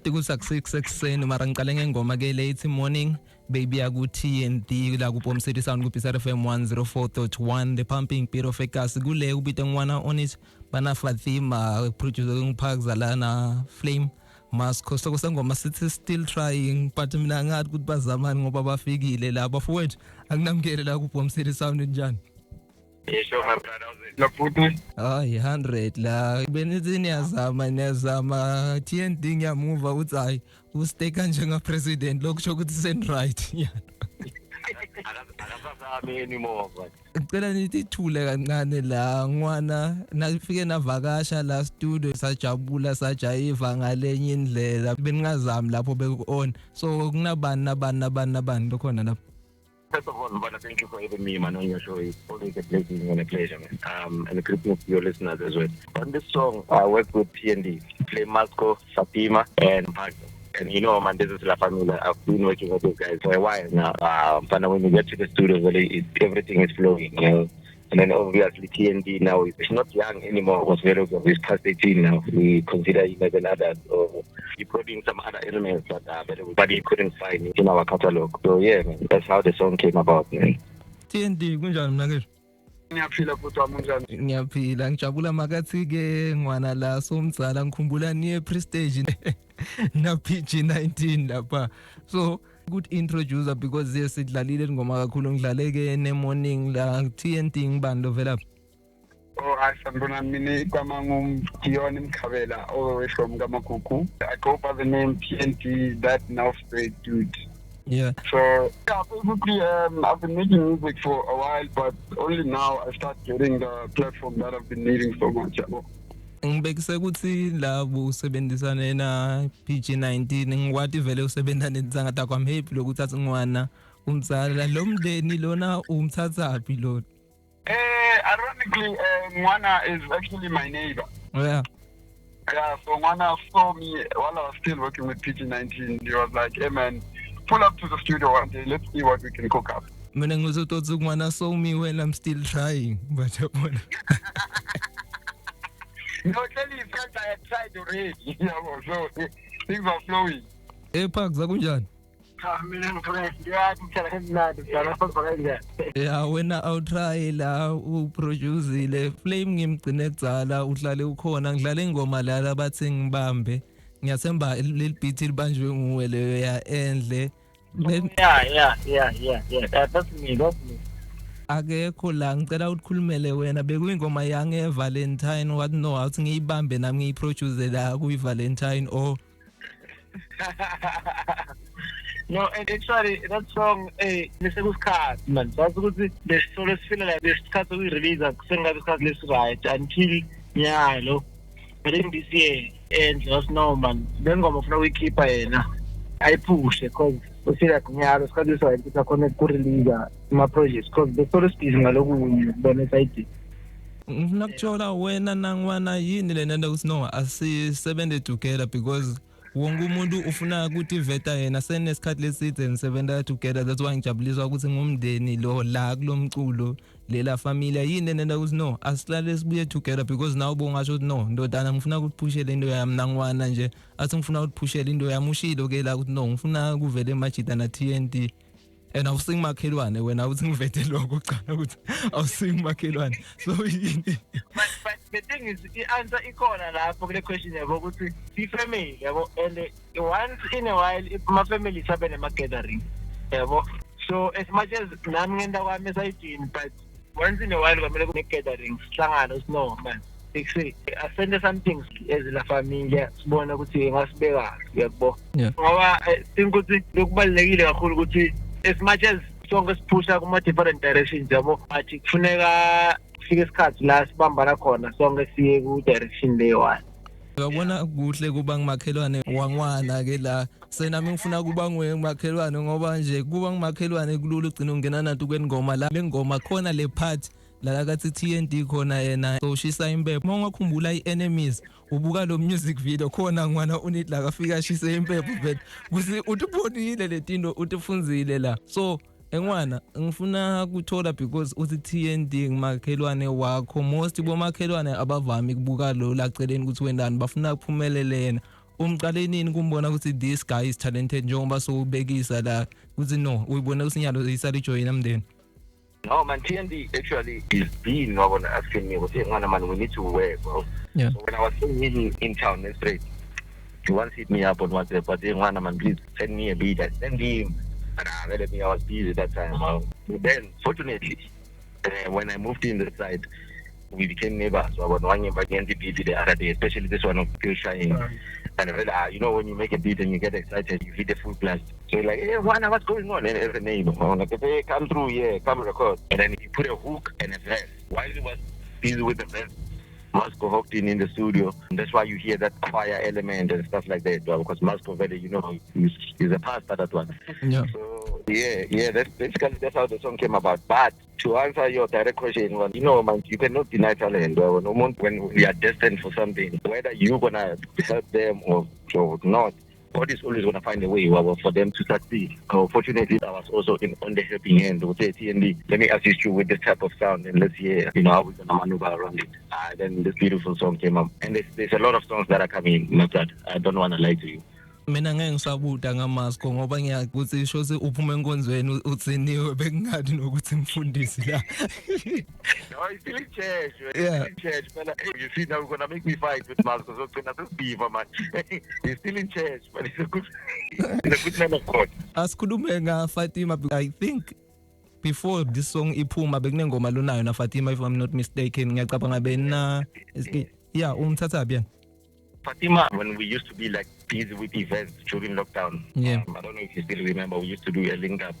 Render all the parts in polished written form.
kade kusakusix ekseni mara ngiqale ngengoma ke late morning baby yaku TNT la ku Bomcity Sound ku Bizarre FM 104.1 the pumping beat of ekas kule ubite ngwana on it bana Fatima producer ngiphakuza lana Flame Masco sokosengoma sithi still trying but mina ngathi ukuthi bazamani ngoba bafikile la bafowethu akunamkele la ku Bomcity Sound njani. Yesho my brother la futhi Ay 100 la benithi niyazama TNT ngiyamuva uthi hayi ustay kanje nga president lokusho ukuthi send right yeah. Akasasami anymore but Ngicela nithi ithule kancane la ngwana nafike navakasha la studio sajabula sajayiva ngalenye indlela beningazami lapho beku on so kunabani lokhona lapho. First of all, but thank you for having me, man, on your show. It's always a blessing and a pleasure, man. And a greeting of your listeners as well. On this song, I work with TND, Play Masco, Fatima, and Paco. And you know, man, this is La Familia. I've been working with those guys for a while now. But when you get to the studio, really, everything is flowing, you know. And then obviously TND now is not young anymore. It was very good. He's past 18 now. We consider him as an adult. So he brought in some other elements but he couldn't find in our catalog. So yeah, man, that's how the song came about, man. TND kunjani mnakethu? Ngiyaphila futhi wami unjani? Ngiyaphila ngijabula makathi ke ngwana la somzala ngikhumbula niye prestige na PG19 lapha. So good introducer because yes sidlalile ngoma kakhulu ngidlale ke ne morning la TNT ngibani lovela. Oh asambona mina igama ngumDion Mkhabela all the way from Gamagugu. I go by the name TNT, that now straight dude. Yeah. So yeah, basically I've been making music for a while but only now I start getting the platform that I've been needing so much. Ngibekise ukuthi labo usebenzisana na PG19 ngikwathi vele usebenza nentsangata kwami happy lokuthatha ngwana umzala lo mndeni lona umthathaphi lo. Ironically Mwana is actually my neighbor. Oh yeah. Yeah, so Mwana saw me while I was still working with PG19. He was like, hey man, pull up to the studio one day, let's see what we can cook up. Mina ngizototsi ngwana saw me when I'm still trying but No, clearly in fact I had tried already. So things are flowing. Phakza kunjani? Mina ngiyakutshela kamnandi njalo ngizokwenza. Yeah, wena awutry la uproduceile Flame ngimgcine kudzala uhlale ukhona ngidlala ingoma la bathi ngibambe ngiyathemba leli beat libanjwe nguwe leyo ya endle. Yeah. That's me. Akekho la ngicela ukukhulumele wena bekuyingoma yange Valentine wathi no awuthi ngiyibambe nami ngiyiproduce la kuyi Valentine or No, actually that song lesekusikhathi man sazi ukuthi lesisolo sifile la lesikhathi ukuyirelease kusengathi isikhathi lesi-right until nyalo but in this year and just no man lengoma ufuna ukuyikhipha yena ayiphushe cause ufila kunyalo isikhathi lesi-right ukuthi akhona ukurelease ama-projects cause besolo sibhizi ngalokunye kubona esayidini. ngifuna kutshola wena nangwana yini lena nto ukuthi no asisebenze together because wonke umuntu ufuna ukuthi veta yena senesikhathi leside nisebenza together that's why ngijabuliswa ukuthi ngumndeni lo la kulomculo lela familia yini nenda ukuthi no asihlale sibuye together because now bongasho ukuthi no ndodana ngifuna ukuphushela into yami nangwana nje athi ngifuna ukuphushela into yami ushilo ke la ukuthi no ngifuna kuvele Majida na TNT and awusingi makhelwane wena uthi ngivete lokho ucala ukuthi awusingi makhelwane so yini. But the thing is the answer ikhona lapho kule question yabo ukuthi si family yabo and once in a while if my family sabe nema gathering yabo so as much as nami ngenda kwami esayidini but once in a while kwamele kune gathering sihlangana sino man say asende something as la familia sibona ukuthi ngasibeka yabo ngoba think ukuthi lokubalekile kakhulu ukuthi as much as sonke siphusha kuma different directions yabo athi kufuneka kufika isikhathi la sibambana khona sonke siye ku direction leyo one. Uyabona kuhle kuba ngimakhelwane wangwana ke la senami ngifuna kuba ngumakhelwane ngoba nje kuba ngimakhelwane kulula ugcina ungena nathi kwengoma la lengoma khona le part la kathi TNT khona yena soshisa impepho mawungakhumbula iEnemies ubuka lo music video khona ngwana unit la kafika shisa impepho but kusi utibonile letinto utifunzile la so engwana ngifuna ukuthola because uthi TNT ngimakhelwane wakho most bomakhelwane abavami kubuka lo laceleni ukuthi wendani bafuna kuphumelele yena umqale nini kumbona ukuthi this guy is talented njengoba sowubekisa la kuthi no uyibona usinyalo isali join amndeni? No man, TND actually is being asking me, man, we need to work, bro. Yeah. So when I was staying in town, let's say, he once hit me up on WhatsApp, but man, please send me a beat. I send him, and I was busy that time. But then, fortunately, when I moved in the side, we became neighbors. So I was one against the beat the other day, especially this one of Still Shine. And I realized, when you make a beat and you get excited, you hit the full blast. So you're like, hey, Juana, what's going on? And as a neighbor, I'm like, hey, come through, yeah, come record. And then he put a hook and a verse. While he was busy with the verse, Masco hopped in the studio. And that's why you hear that choir element and stuff like that. Because Masco, he's a pastor, that one. Yeah. So, yeah, that's basically that's how the song came about. But to answer your direct question, man, you cannot deny talent. When we are destined for something, whether you're going to help them or not, God is always going to find a way for them to succeed. Fortunately, I was also on the helping hand. Would say, TND, let me assist you with this type of sound and let's hear, how we're going to maneuver around it. Then this beautiful song came up. And there's a lot of songs that are coming, not that. I don't want to lie to you. Mina ngeke ngisabuda ngamasko ngoba ngiyakuthi isho se uphuma enkonzweni utsiniwe bekungathi nokuthi mfundisi la. No, he's still in church. Yeah. He's still in church. But hey, you see now you're gonna make me fight with Masco. So it's not beef, man. He's still in church, but he's a good man of God. Asikhulume nga Fatima. I think before this song iphuma bekunengoma lonayo na Fatima, if I'm not mistaken. Ngiyacabanga bena yeah, umthatha bien. Fatima, when we used to be like busy with events during lockdown, yeah. I don't know if you still remember, we used to do a link up,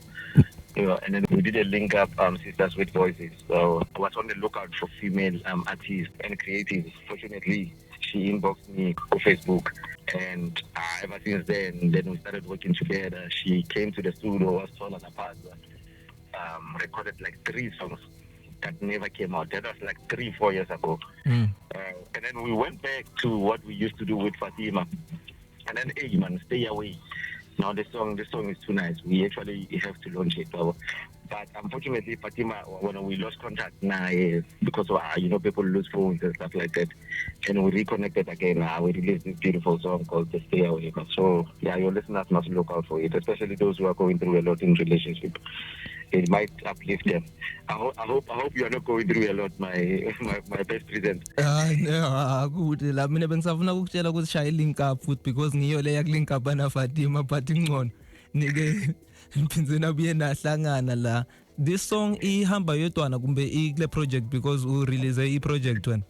and then we did a link up, Sisters with Voices. So I was on the lookout for female artists and creatives. Fortunately, she inboxed me on Facebook, and ever since then we started working together. She came to the studio, was taller apart, recorded like 3 songs that never came out. That was like 3-4 years ago. And then we went back to what we used to do with Fatima. And then, hey man, stay away. Now the song is too nice. We actually have to launch it. But unfortunately, Fatima, when we lost contact because of, people lose phones and stuff like that. And we reconnected again. We released this beautiful song called The Stay Away. So yeah, your listeners must look out for it, especially those who are going through a lot in relationship. It might uplift them. I hope you are not going through a lot, my best present. No, good. La mina bengisafuna ukutshela ukuthi shaya link up futhi because ngiyo le yakulink up na Fatima but ngcono. Nike ngiphinze nabuye nahlangana la. This song ihamba yodwana kumbe ikule project because u release a project one.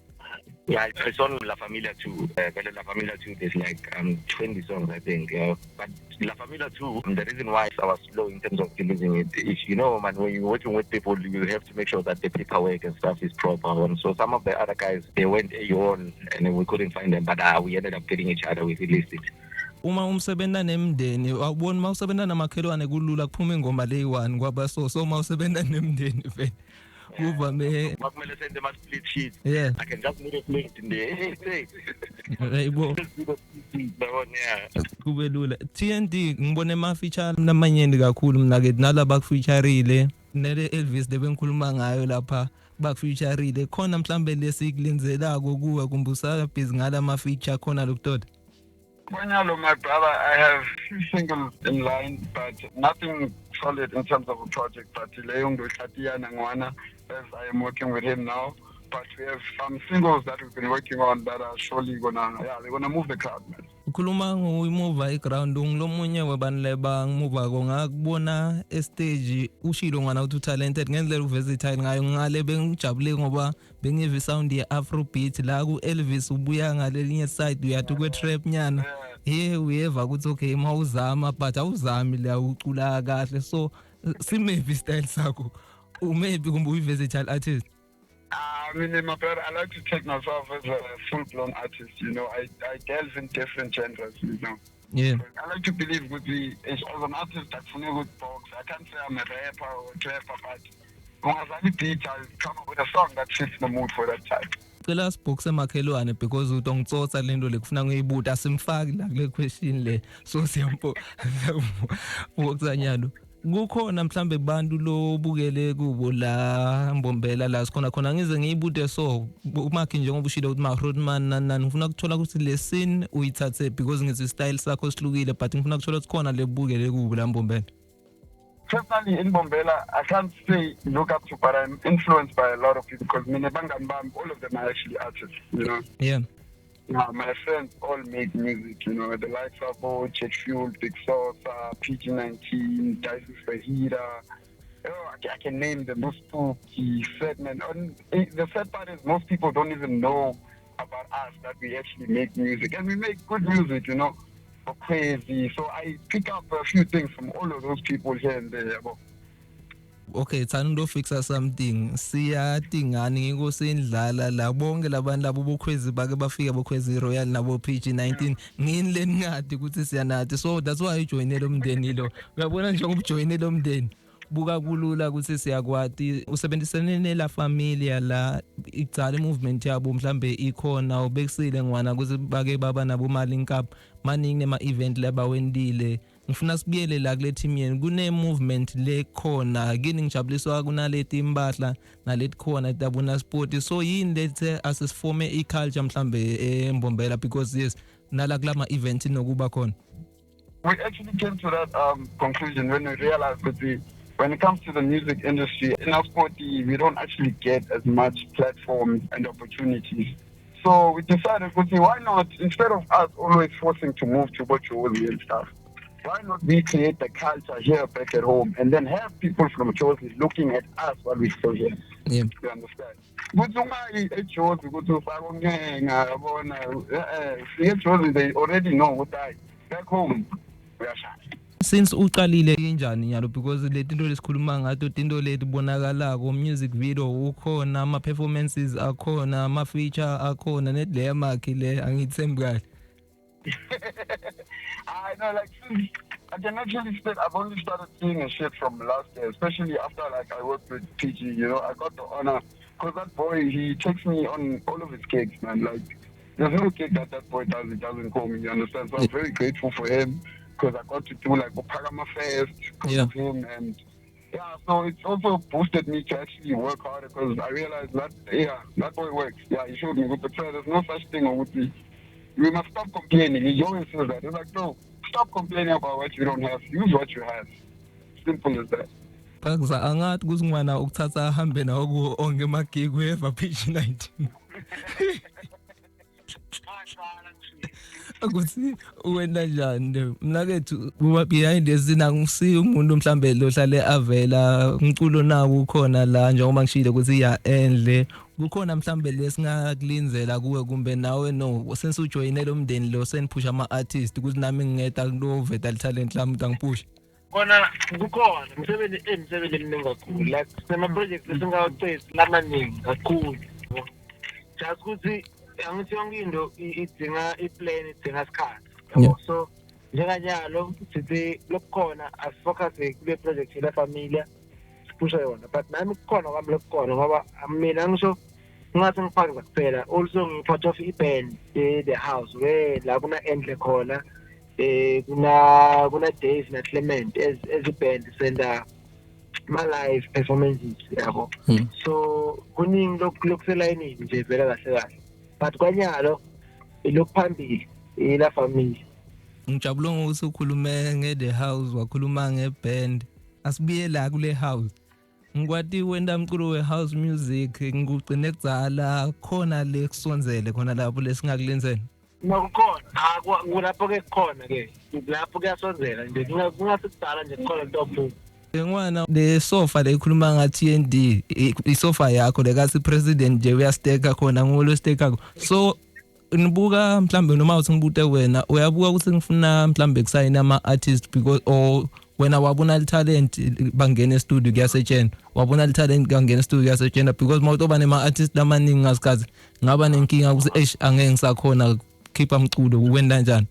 Yeah, it's on La Familia 2. La Familia 2, there's like 20 songs, I think. But La Familia 2, the reason why I was slow in terms of releasing it is, man, when you're working with people, you have to make sure that the paperwork and stuff is proper. And so some of the other guys, they went on and we couldn't find them, but we ended up getting each other, we released it. Uma umsebenza nemndeni wabona mawusebenza namakhelwane kulula kuphuma ingoma leyi1 kwaba so mawusebenza nemndeni vele kuvame makumele sende ma split sheet. Yeah, I can just need a plate in there. Hey. Hayibo kube lula. TND ngibone ma feature namanyeni kakhulu mina ke nalaba featureile nele Elvis lebengikhuluma ngayo lapha bakufeatureile khona mhlambe lesikulenzelako kuwe kumbusa busy ngala ma feature khona lokudoda. Hello, my brother. I have few singles in line, but nothing solid in terms of a project. But Leongo Shatia Nangwana, as I am working with him now. But we have some singles that we've been working on that are surely they're gonna move the crowd, man. Ukhuluma ngoyimove ground nglomunye wabanleba ngimuva ko ngakubona stage ushilo ngana uthi talented ngendlela uversatile ngayo ngale bengijabule ngoba bengive sound ye Afrobeat la ku Elvis ubuya ngalelinye side uyathi kwe trap nyana uyeva ukuthi okay mawuzama but awuzami la ucula kahle so simevi style sakho maybe kumbe uversatile artist. I mean, my brother, I like to take myself as a full-blown artist, I delve in different genres, Yeah. I like to believe with as an artist that's a good box. I can't say I'm a rapper or a trapper, but as any beat, I'll come up with a song that fits the mood for that time. Cela sibhokuse makhelwane because utongitsotsa lento lekufuna ngoyibuta simfaki la kule question le so siyampo boxa nyalo kukhona mhlambe bantu lo bukele kubo la Mbombela la sikhona khona ngize ngiyibude so umakhi njengoba ushilo ukuthi ma Rodman nani ngifuna ukuthola ukuthi le scene uyithathe because ngithi style sakho sihlukile but ngifuna ukuthola ukuthi khona le bukele kubo la Mbombela. Personally, in Bombela, I can't say look up to, but I'm influenced by a lot of people because all of them are actually artists, you know. Yeah. My friends all make music, you know, the likes of Jet Fuel, Big Sauce, PG-19, Dyson Fajita. I can name them, those two key segments. The sad part is most people don't even know about us, that we actually make music. And we make good music, you know. Crazy. So I pick up a few things from all of those people here and there. Okay, thando fixa something. Siyatingani ngosendlala la bonke labantu labo bokhwezi bake bafika bokhwezi Royal nabo PG-19 nginile ngadi ukuthi siyanathi. So that's why I joined lo mndeni lo. Uyabona njengoba ujoine lo mndeni. Buka kulula ukuthi siyakwati usebenzisene nela familia la icala movement yabo mhlambe ikhona ubekisile ngwana ukuthi bake baba nabo mali cup maningi nema event laba wendile ngifuna sibiyele la kule team yeni kune movement lekhona kini ngijabuliswa kunaleti imbahla naleti khona tabuna sport so yini lethe asisiforme iculture mhlambe eMbombela because yes nala kulama event nokuba khona. We actually came to that conclusion when we realized that when it comes to the music industry, in our sport, we don't actually get as much platforms and opportunities. So we decided, why not, instead of us always forcing to move to Bochozi and stuff, why not we create the culture here back at home and then have people from Bochozi looking at us while we're still here? Yeah. You understand? They already know what I back home we are shy. Since uqalile injani nyalo because letinto lesikhuluma ngato tinto leti bonakala ko music video ukhona ama performances akhona ama feature akhona net le yamakhe le angithembi kahle. I know, like, since I can actually say I've only started seeing a shit from last year, especially after like I worked with PG, you know, I got the honor because that boy, he takes me on all of his gigs, man. Like, there's no gig that boy does, he doesn't call me, you understand? So I'm very grateful for him because I got to do like Opagama Fest because of him, and yeah, so it's also boosted me to actually work harder because I realized that, that boy works. Yeah, he showed me good, but there's no such thing with me. We must stop complaining. He always says that. He's like, no, stop complaining about what you don't have. Use what you have. Simple as that. Pakza angathi kuzingwana ukuthatha ahambe nawo onke magig weva PG-19. Akuthi wena njani mina kethu kuba behind esina ngisi umuntu mhlambe lo hlale avela umculo nawo ukhona la njengoba ngishilo ukuthi ya endle kukhona mhlambe lesingakulinzela kuwe kumbe nawe no sense ujoyine lo mndeni lo senipusha ama artist ukuthi nami ngingeta kulo Vetal Talent lami ngangipusha kona kukhona umsebenzi eminingi kakhulu like sema project esingawucela lamaningi kakhulu just ukuthi angithi yonke into idinga iplan idinga isikhathi so njenganyalo sithi lokukhona asifocus kule project le familia sipusha yona but nami kukhona kwami lokukhona ngoba mina ngisho ngathi ngifake kuphela also ngipart of iband the house where la kuna endle khona kuna Dave na Clement as a band senda my live performances yabo so kuningi lokuselayini nje vela kahle kahle but kwanyalo ilokuphambili ila family ngijabula ngokuthi ukhulume nge-the house wakhuluma ngeband asibuye la kule house ngikwati wenda umculo we-house music ngikucine kudzala khona le kusonzele khona lapho lesingakulenzela nokukhona kulapho-ke kukhona-ke lapho kuyasonzela nje kungasikudala nje kukhona ntophuma ngwana le sofa le ikhuluma nga-TND isofa yakho lekathi president nje uyasteka khona ngolo steka so nibuka mhlambe noma uthi ngibute wena uyabuka ukuthi ngifuna mhlambe kusayina ama artist because or wena wabona le talent bangena e-studio kuyasetshenzwa wabona le talent bangena e-studio kuyasetshenzwa because mawutoba nema artist lamaningi ngasikazi ngaba nenkinga ukuthi angeke ngisakhona khipha umculo wenda njani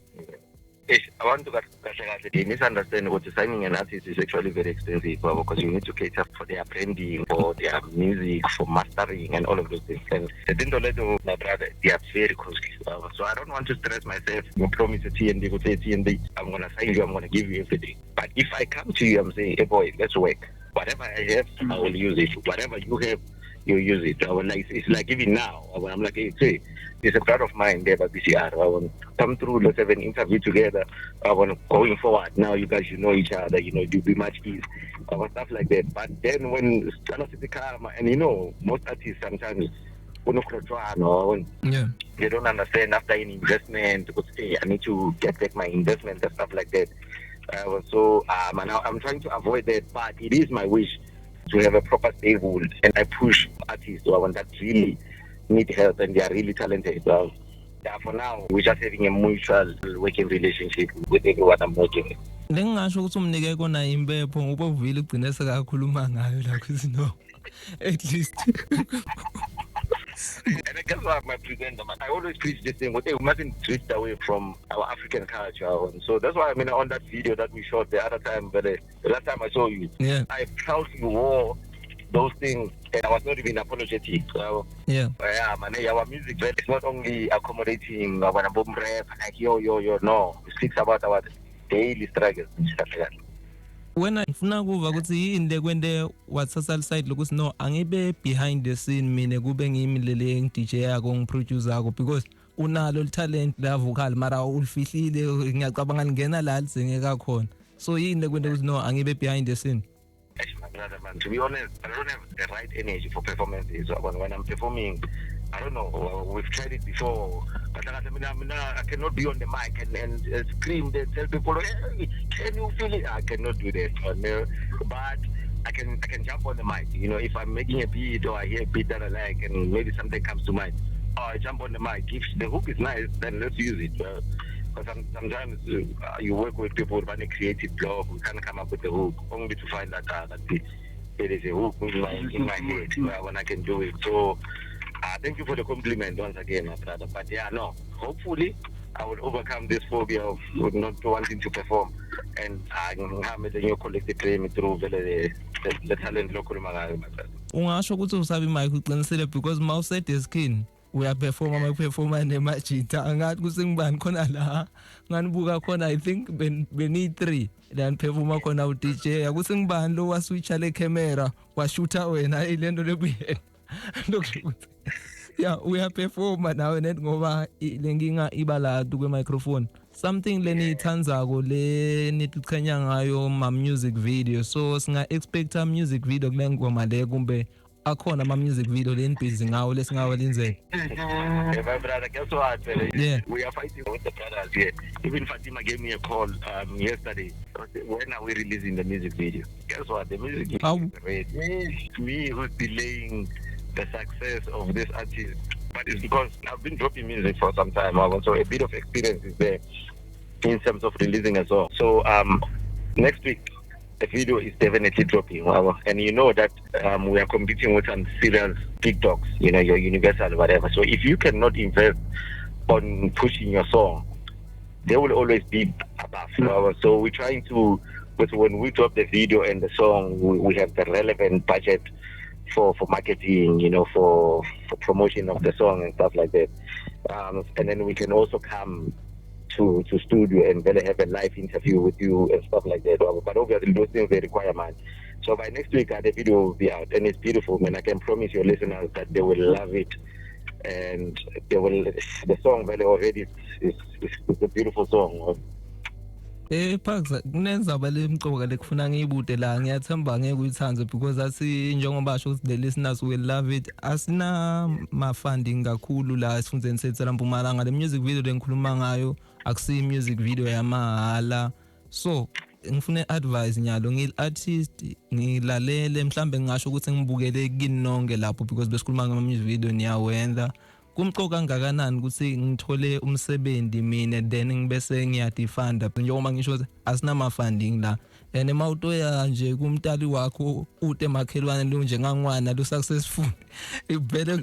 I want to misunderstand what signing an artist is actually very expensive because you need to cater for their branding, for their music, for mastering and all of those things. And the thing to let my brother, they are very costly. So I don't want to stress myself. You promise a TND, go say TND, I'm going to sign you, I'm going to give you everything. But if I come to you, I'm saying, hey boy, let's work. Whatever I have, I will use it. Whatever you have, you use it. I will like, it's like even now. I'm like, hey, there's a friend of mine there at BCR. I want to come through, let's have an interview together. I want to going forward. Now you guys, you know each other, you know, you'll be much easier. Stuff like that. But then when come, and you know, most artists sometimes they don't understand after an investment, because hey, I need to get back my investment and stuff like that. And I'm trying to avoid that, but it is my wish to have a proper stable, and I push artists that really need help and they are really talented. For now, we're just having a mutual working relationship with everyone I'm working with. Lengasho ukuthi umnike kona impepho ngoba uvile ugcine sekakhuluma ngayo la kuzino at least. And I guess what my presenter, I always preach this thing, we mustn't drift away from our African culture. So that's why on that video that we shot the other time, the last time I saw you, yeah, I proudly wore those things and I was not even apologetic. So, our music is not only accommodating when I'm boom rap, like yo, no. It speaks about our daily struggles and stuff like that. When I funa kuva ukuthi yini lekwende wathatha side lokuthi no angibe behind the scene mina kube ngimilele DJ yakho ngiproducer yakho because unalo talent la vocal mara ulifihlile ngiyacabanga ngena la lizengeka khona. So yini lekwende ukuthi no angibe behind the scene. Man, to be honest, I don't have the right energy for performances. When I'm performing, I don't know, we've tried it before, but I cannot be on the mic and scream and tell people, hey, can you feel it? I cannot do that. But I can jump on the mic. You know, if I'm making a beat or I hear a beat that I like and maybe something comes to mind, I jump on the mic. If the hook is nice, then let's use it. Because sometimes you work with people who run a creative blog, who can't come up with the hook, only to find that there is a hook in my head when I can do it. So thank you for the compliment once again, my brother. But yeah, no, hopefully I will overcome this phobia of not wanting to perform, and I have a new collective claim through the talent local, my brother. Ungasho ukuthi usabi mic uqinisele because mouse at the skin. We are performer nemajita angathi kusengibani khona la nganibuka khona I think beni 3 then performer khona u DJ akusengibani lo waswitcha le camera washoota wena ilento lebuyena lokuthi yeah we are performer nawe net ngoba lenkinga ibala kwe microphone something lenithandzako lenitichenya ngayo ma music video so singa expect a music video kulengoma le kumbe akhona ama music video busy ngawo lesingawo lenzela. My brother, guess what? Yeah. We are fighting with the brothers here. Even Fatima gave me a call yesterday. When are we releasing the music video? Guess what? The music video is ready. It's me who's delaying the success of this artist. But it's because I've been dropping music for some time. So a bit of experience is there in terms of releasing a song. So next week, the video is definitely dropping. And you know that we are competing with some serious TikToks, you know, your Universal, whatever. So if you cannot invest on pushing your song, they will always be above. So we're trying to, but when we drop the video and the song, we have the relevant budget for marketing, you know, for promotion of the song and stuff like that. And then we can also come to studio and then have a live interview with you and stuff like that. But obviously those things they require man. So by next week the video will be out and it's beautiful, man. I can promise your listeners that they will love it and they will. The song very already is a beautiful song. Parks kunenzaba lemcoka lekufuna ngiyibude la ngiyathemba ngeke uyithande because asi njengoba basho the listeners will love it. Asina ma funding kakhulu la esifundeni sethu la Mpumalanga. Le music video lengikhuluma ngayo akusi music video yamahala. So ngifune advice nyalo ngil artist ngilalele mhlambe ngisho ukuthi ngibukele kini nonke lapho because besikhuluma ngama music video niyawenza. Kumqoka kangakanani ukuthi ngithole umsebenzi mina then ngibese ngiyadifunda njengoba ngisho asina ma funding la and emawutoya nje kumtali wakho ute makhelwane lo njengangwana lo successful ivele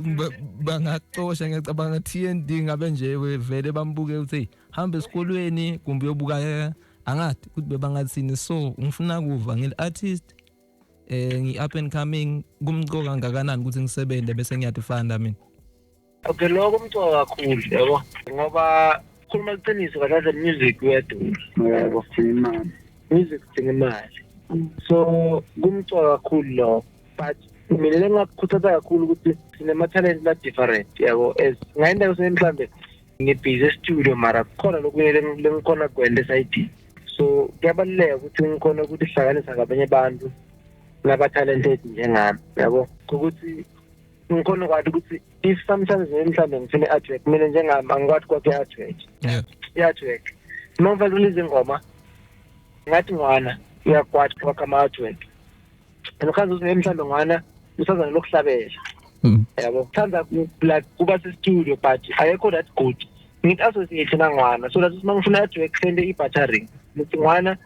bangacosha ngiyacabanga TND ngabe nje vele bambuke uthi hamba esikolweni kumbe uyobuka angathi ukuthi bebangathini so ngifuna kuva ngil artist ngi up and coming kumcoka ngakanani ukuthi ngisebenze bese ngiyadefanda mina. Okay, lokho umcoka kakhulu yabo ngoba khuluma iqiniso kahle music uyadura yabo imali music idinga imali so kumcoka kakhulu lo but mina lengakukhuthaza kakhulu ukuthi sinema talent la different yabo as ngayenda mhlambe ngibhizi studio mara khona lokunye lengikhona kwende side so kuyabaluleka ukuthi ngikhona ukuthi hlanganisa ngabanye abantu laba talented njengami yabo ukuthi ngikhona kwathi ukuthi if sometimes mhlambe ngifune artwork mina njengami angikwathi kwakhe artwork artwork noma release ingoma ngathi ngwana uyakwathi kwakha artwork andikhazi ukuthi mhlambe ngwana usazana lokuhlabela yabo thanda like kuba se studio but ayekho that good ngithi associate nangwana so that ngifuna artwork sende i-battering ngithi ngwana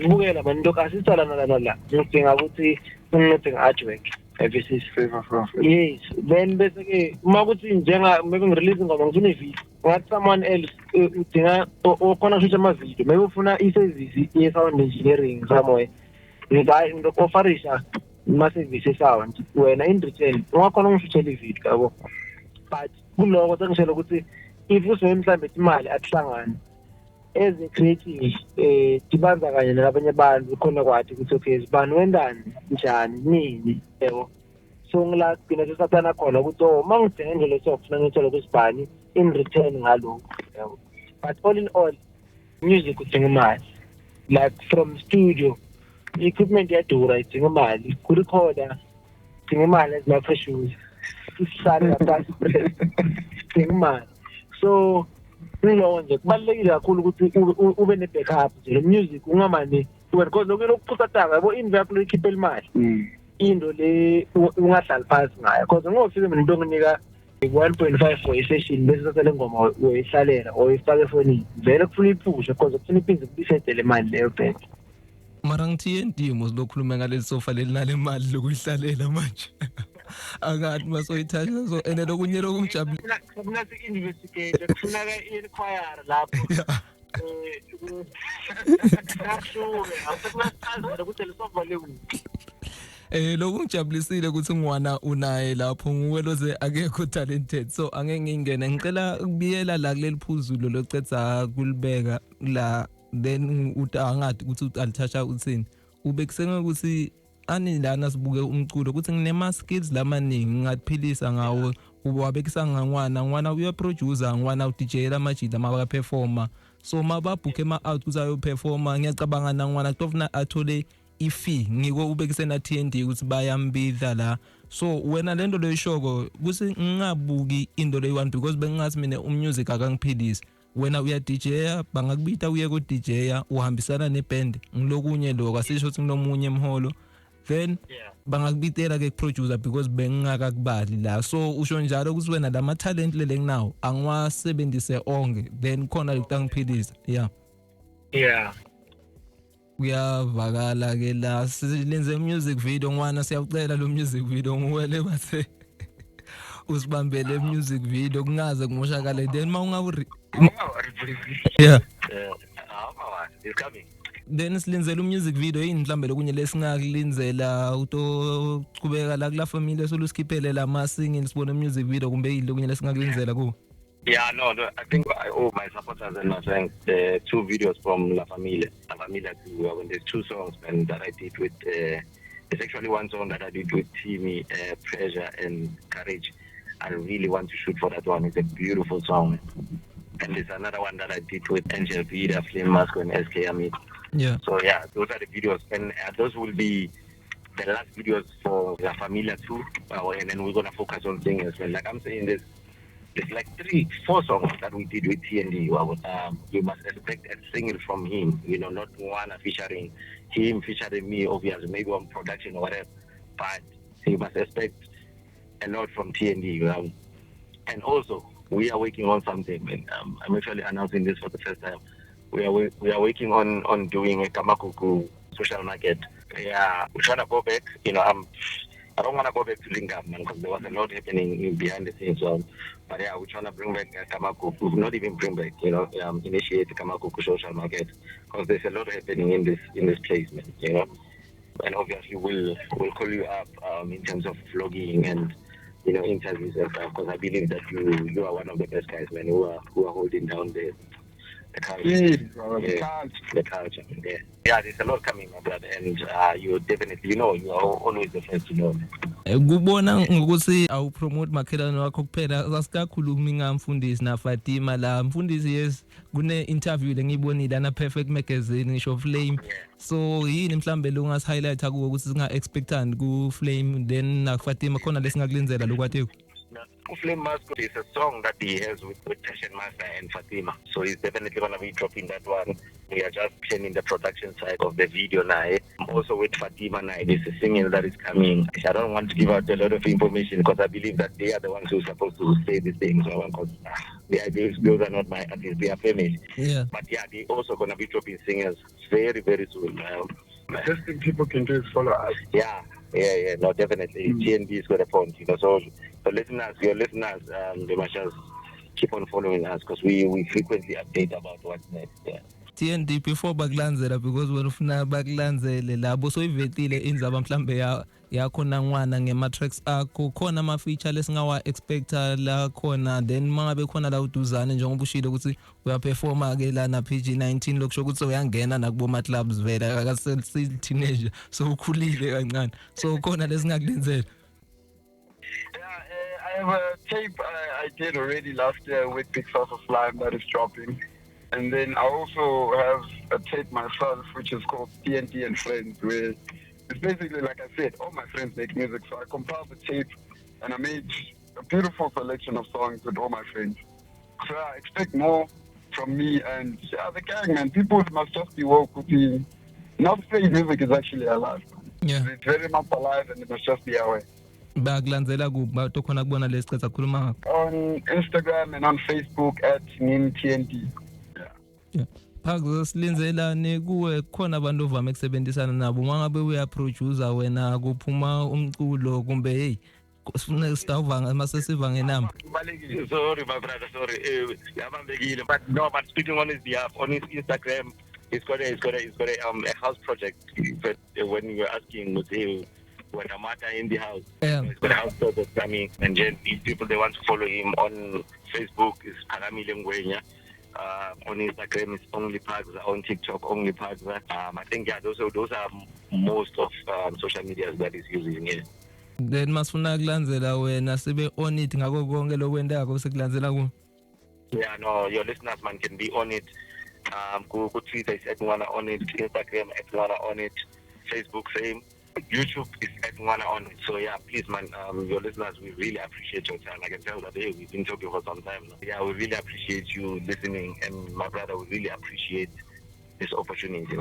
ngibukela abantu asisala la ngidinga ukuthi ngincede nge-artwork every favor from yes then bese ke uma kuthi njenga maybe ngirelease ngoba ngifuna video ngathi someone else udinga okhona kushuthi ama-video maybe ufuna i-service ye-sound engineering somewhere ngizofferisha ama-service e-sound wena in return ungakhona ungishutshela i-video yabo but kuloko sengishela ukuthi if usiwe mhlambe imali akuhlangane as a creative dibanza kanye nabanye abantu khona kwathi ukuthi okay sibani wendani njani nini yebo so ngila kugcina sesathana khona ukuthi mangidinga indlela sokufuna ngithola kusibani in return ngalokho yebo but all in all music udinga imali like from studio equipment yadura idinga imali kurecorda idinga imali ezima-pressures isihlale ngaphansi idinga imali so ngiloko nje kubalulekile kakhulu ukuthi ube ne-backup nje lo music ungamane because lokho lokuqhuthatanga yabo invest loyikhiphe imali into le ungahlali phansi ngayo because ngofike mina into nginika 1.5 for i-session bese sathatha ingoma uyihlalela or uyifake efonini vele kufuna iphushe because kufuna iphinde kubisedele imali leyo band mara ngithi endimo silokhuluma ngaleli sofa lelinale imali lokuyihlalela manje angathi masoyithatha so ene lokunye lokungijabulisa kufuna si-investigate kufuneka i-inquiry lapho lokungijabulisile ukuthi ngwana unaye lapho nguwe loze akekho talented so angeke ngingene ngicela ukubiyela la kuleli phuzulu locetha kulibeka la then utangathi ukuthi alithasha uthini ubekusenga ukuthi ani lana sibuke umculo ukuthi nginema skills lamaningi ngingaphilisa ngawo ubabekisa ngwana uyaproducer ngwana uDJ lamajida amabaka performer so mababhuke out kuzayo performer ngiyacabanga nangwana kutofuna athole ifee ngiko ubekise na TND ukuthi bayambidla la so wena lento loyishoko kusi ngingabuki into leyi-1 because bengingathi mina umusic akangiphilisi wena uya DJya bangakubita uye ku DJya uhambisana neband ngilokunye lokho asisho ukuthi nginomunye emholo then bangakubitela ke producer because bengingakakubali la so usho njalo ukuthi wena lama talent lele nginawo angiwasebenzise onke then khona lokutangiphilisa kuyavakala ke la silenze music video ngwana siyacela lo music video nguwele bathe usibambele music video kungaze kumoshakala then mawungabu it's coming then silenzela music video yini mhlambe lokunye lesingakulinzela utoqhubeka la kula family solusikhiphele la ma singing sibone music video kumbe yini lokunye lesingakulinzela ku no I think I owe my supporters and my friends 2 videos from La Familia too when there's 2 songs and that I did with it's actually 1 song that I did with Timmy Pressure and Courage. I really want to shoot for that one. It's a beautiful song. And there's another one that I did with Angel Vida, Flame Masco and SK Amit. So yeah, those are the videos and those will be the last videos for La Familia too, and then we're gonna focus on singing as well. Like I'm saying, there's like 3-4 songs that we did with TND. You must expect a single from him, not one featuring him, featuring me, obviously, maybe on production or whatever, but you must expect a lot from TND. And also, we are working on something, and I'm actually announcing this for the first time. We are working on doing a Kamakuku social market. Yeah, we're trying to go back. I don't want to go back to Lingam, man, because there was a lot happening behind the scenes. But yeah, we're trying to bring back Kamakuku, not even bring back, initiate the Kamakuku social market, because there's a lot happening in this place, man, And obviously, we'll call you up in terms of vlogging and interviews and stuff, because I believe that you are one of the best guys, man, who are holding down the culture. The culture. Yeah, there's a lot coming, my brother, and you definitely, you are always the first to know. Kubona ngokuthi awupromote makhelwane wakho kuphela asikakhulumi ngamfundisi na Fatima la mfundisi yes kune interview lengiyibonile na Perfect Magazine ngisho Flame so yini mhlambe lo ngas highlight akuwo ukuthi singa expectant ku Flame then na Fatima khona lesingakulenzela lokwatheko. Flame Masco is a song that he has with Tashan Master and Fatima. So he's definitely going to be dropping that one. We are just planning the production side of the video now. Also with Fatima now, there's a single that is coming. I don't want to give out a lot of information because I believe that they are the ones who are supposed to say these things. Because those are not my artists, they are family. Yeah. But yeah, they're also going to be dropping singers very, very soon. The best thing people can do is follow us. Yeah, no, definitely. TND is got a point, So your listeners, they must just keep on following us because we frequently update about what's next. Yeah. TND before bakulandzela because wena ufuna bakulandzele labo so ivetile indzaba mhlambe yakho nangwana ngema tracks akho khona ama feature lesingawa expecta la khona then mangabe khona la uduzane njengoba ushilo ukuthi uyaperforma ke la na PG19 lokusho ukuthi uyangena nakubo ma clubs vela akase teenager so ukhulile kancane so khona lesingakulenzela. I have a tape I did already last year with Big Sauce of Slime that is dropping. And then I also have a tape myself, which is called TNT and Friends, where it's basically, like I said, all my friends make music. So I compiled the tape and I made a beautiful selection of songs with all my friends. So I expect more from me and the gang, man. People must just be woke with the... Not saying music is actually alive. Yeah. It's very much alive and it must just be aware. Bakulandzela kuphi tokhona kubona lesicetha khuluma ngakho on Instagram and on Facebook at NimTND. Yeah. Phakathi silinzelane kuwe khona abantu ovame ukusebenzisana nabo mangabe uyaproducer wena kuphuma umculo kumbe hey sifuna sitawuvanga masesiva ngenamba. Sorry my brother, sorry. But speaking on his behalf, on his Instagram, he's got a house project. But when you were asking when Amata in the house, he's got a house project coming, and then if people they want to follow him on Facebook is Paramile Ngwenya. On Instagram it's Only Pagza, on TikTok Only Pagza. I think those are most of social media that he's using. Yeah. Then masifuna kulandzela wena sibe on it ngako konke lokwendako sekulandzela ku. Yeah, no, your listeners man can be on it. Go Twitter is @Ngwana on it, Instagram @Ngwana on it, Facebook same. YouTube is @Ngwana on it. So yeah, please man, your listeners, we really appreciate your time. I can tell that we've been talking for some time now. Yeah, we really appreciate you listening, and my brother, we really appreciate this opportunity.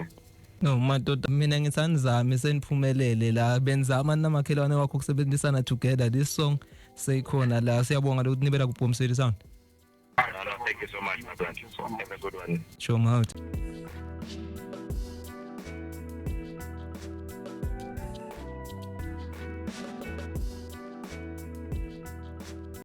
No madoda mina ngisanizama seniphumelele la benzama namakhelwane wakho kusebenzisana together this song seyikhona la siyabonga ukuthi nibela ku Boom City Sound. Thank you so much my brother. Have a good one. Show me out.